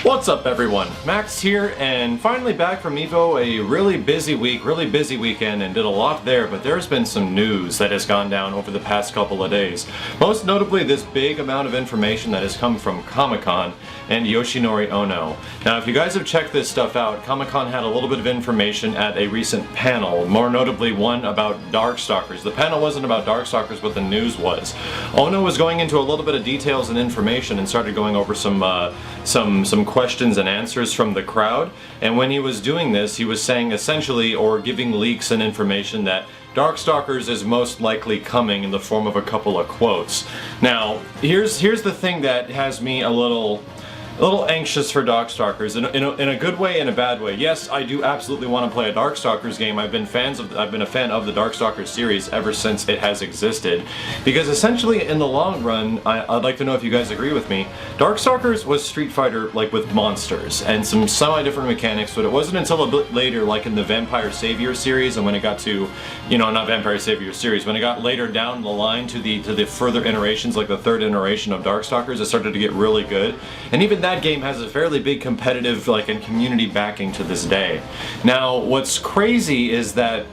What's up everyone, Max here, and finally back from EVO. A really busy week, really busy weekend, and did a lot there, but there's been some news that has gone down over the past couple of days. Most notably this big amount of information that has come from Comic-Con and Yoshinori Ono. Now if you guys have checked this stuff out, Comic-Con had a little bit of information at a recent panel, more notably one about Darkstalkers. The panel wasn't about Darkstalkers, but the news was. Ono was going into a little bit of details and information and started going over some questions and answers from the crowd, and when he was doing this he was saying essentially, or giving leaks and information, that Darkstalkers is most likely coming in the form of a couple of quotes. Now here's the thing that has me a little anxious for Darkstalkers, in a good way and a bad way. Yes, I do absolutely want to play a Darkstalkers game. I've been a fan of the Darkstalkers series ever since it has existed, because essentially in the long run, I'd like to know if you guys agree with me, Darkstalkers was Street Fighter like with monsters and some semi-different mechanics, but it wasn't until a bit later, like in the Vampire Savior series, and when it got to, you know, not Vampire Savior series, when it got later down the line to the further iterations, like the third iteration of Darkstalkers, it started to get really good. And even that game has a fairly big competitive and community backing to this day. Now what's crazy is that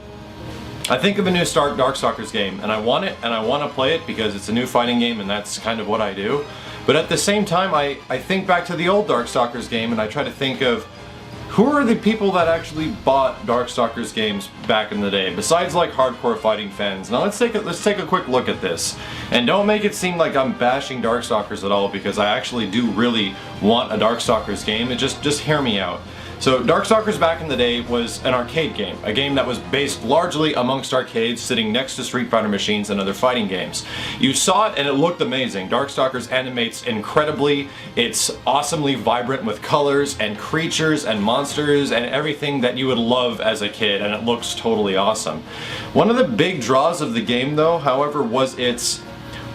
I think of a new Darkstalkers game and I want it, and I want to play it because it's a new fighting game and that's kind of what I do. But at the same time I think back to the old Darkstalkers game and I try to think of who are the people that actually bought Darkstalkers games back in the day, besides like hardcore fighting fans. Now let's take a quick look at this. And don't make it seem like I'm bashing Darkstalkers at all, because I actually do really want a Darkstalkers game. Just hear me out. So Darkstalkers back in the day was an arcade game, a game that was based largely amongst arcades sitting next to Street Fighter machines and other fighting games. You saw it and it looked amazing. Darkstalkers animates incredibly, it's awesomely vibrant with colors and creatures and monsters and everything that you would love as a kid, and it looks totally awesome. One of the big draws of the game though, however, was its,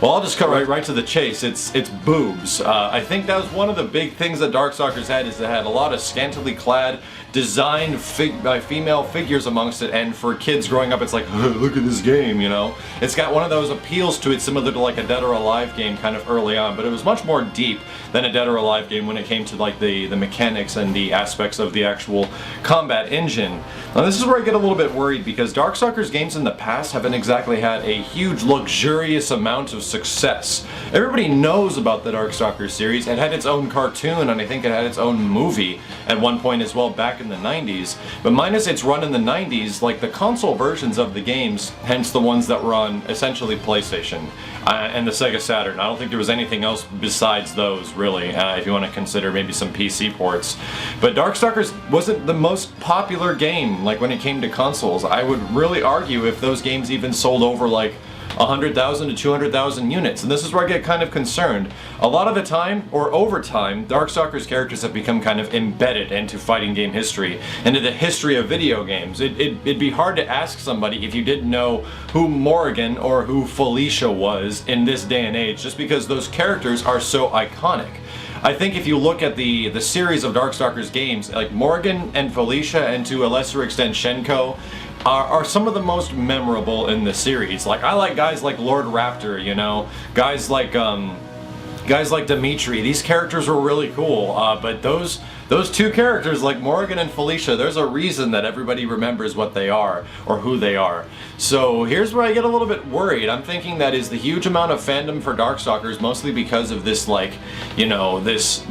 well, I'll just cut right to the chase. It's boobs. I think that was one of the big things that Darkstalkers had, is it had a lot of scantily clad, designed by female figures amongst it, and for kids growing up it's like, look at this game, you know? It's got one of those appeals to it similar to like a Dead or Alive game kind of early on, but it was much more deep than a Dead or Alive game when it came to like the mechanics and the aspects of the actual combat engine. Now this is where I get a little bit worried, because Darkstalkers games in the past haven't exactly had a huge luxurious amount of success. Everybody knows about the Darkstalkers series. It had its own cartoon, and I think it had its own movie at one point as well back in the 90s, but minus its run in the 90s, like the console versions of the games, hence the ones that were on essentially PlayStation and the Sega Saturn. I don't think there was anything else besides those, really, if you want to consider maybe some PC ports. But Darkstalkers wasn't the most popular game, like when it came to consoles. I would really argue if those games even sold over like 100,000 to 200,000 units, and this is where I get kind of concerned. A lot of the time, or over time, Darkstalkers characters have become kind of embedded into fighting game history, into the history of video games. It'd be hard to ask somebody if you didn't know who Morrigan or who Felicia was in this day and age, just because those characters are so iconic. I think if you look at the series of Darkstalkers games, like Morrigan and Felicia, and to a lesser extent Shenko, are some of the most memorable in the series. Like, I like guys like Lord Raptor, you know, guys like Dimitri. These characters were really cool, but those two characters like Morrigan and Felicia, there's a reason that everybody remembers what they are or who they are. So here's where I get a little bit worried. I'm thinking that is the huge amount of fandom for Darkstalkers mostly because of this, like, you know, this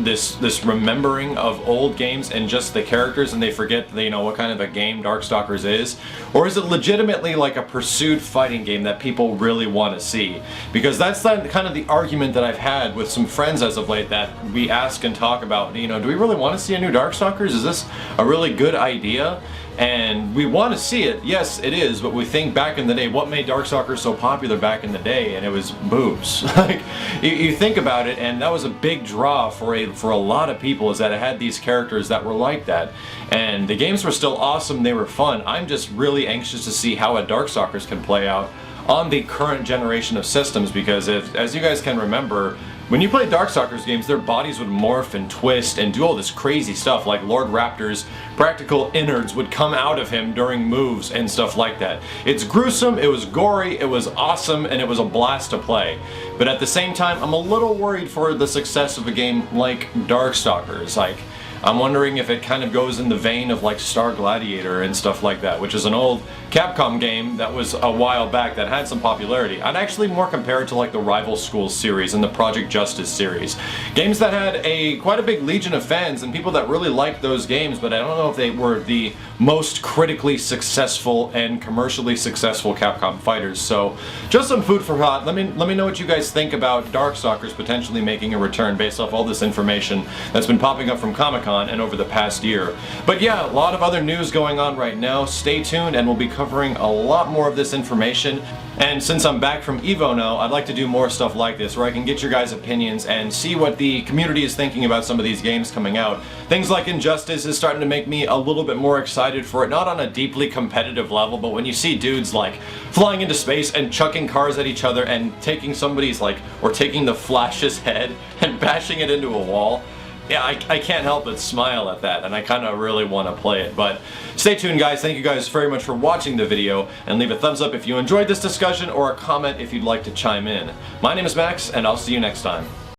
remembering of old games and just the characters, and they forget, you know, what kind of a game Darkstalkers is? Or is it legitimately like a pursued fighting game that people really want to see? Because that's kind of the argument that I've had with some friends as of late, that we ask and talk about, you know, do we really want to see a new Darkstalkers? Is this a really good idea? And we want to see it, yes it is, but we think back in the day, what made Darkstalkers so popular back in the day? And it was boobs. Like, you think about it, and that was a big draw for a lot of people, is that it had these characters that were like that. And the games were still awesome, they were fun. I'm just really anxious to see how a Darkstalkers can play out on the current generation of systems, because as you guys can remember, when you played Darkstalkers games, their bodies would morph and twist and do all this crazy stuff, like Lord Raptor's practical innards would come out of him during moves and stuff like that. It's gruesome, it was gory, it was awesome, and it was a blast to play. But at the same time, I'm a little worried for the success of a game like Darkstalkers. Like, I'm wondering if it kind of goes in the vein of like Star Gladiator and stuff like that, which is an old Capcom game that was a while back that had some popularity. I'd actually more compare it to like the Rival Schools series and the Project Justice series. Games that had quite a big legion of fans and people that really liked those games, but I don't know if they were the most critically successful and commercially successful Capcom fighters. So just some food for thought. Let me know what you guys think about Darkstalkers potentially making a return based off all this information that's been popping up from Comic-Con and over the past year. But yeah, a lot of other news going on right now. Stay tuned and we'll be covering a lot more of this information. And since I'm back from EVO now, I'd like to do more stuff like this where I can get your guys' opinions and see what the community is thinking about some of these games coming out. Things like Injustice is starting to make me a little bit more excited for it, not on a deeply competitive level, but when you see dudes like flying into space and chucking cars at each other and taking somebody's or taking the Flash's head and bashing it into a wall. Yeah, I can't help but smile at that, and I kind of really want to play it. But stay tuned, guys. Thank you guys very much for watching the video, and leave a thumbs up if you enjoyed this discussion or a comment if you'd like to chime in. My name is Max, and I'll see you next time.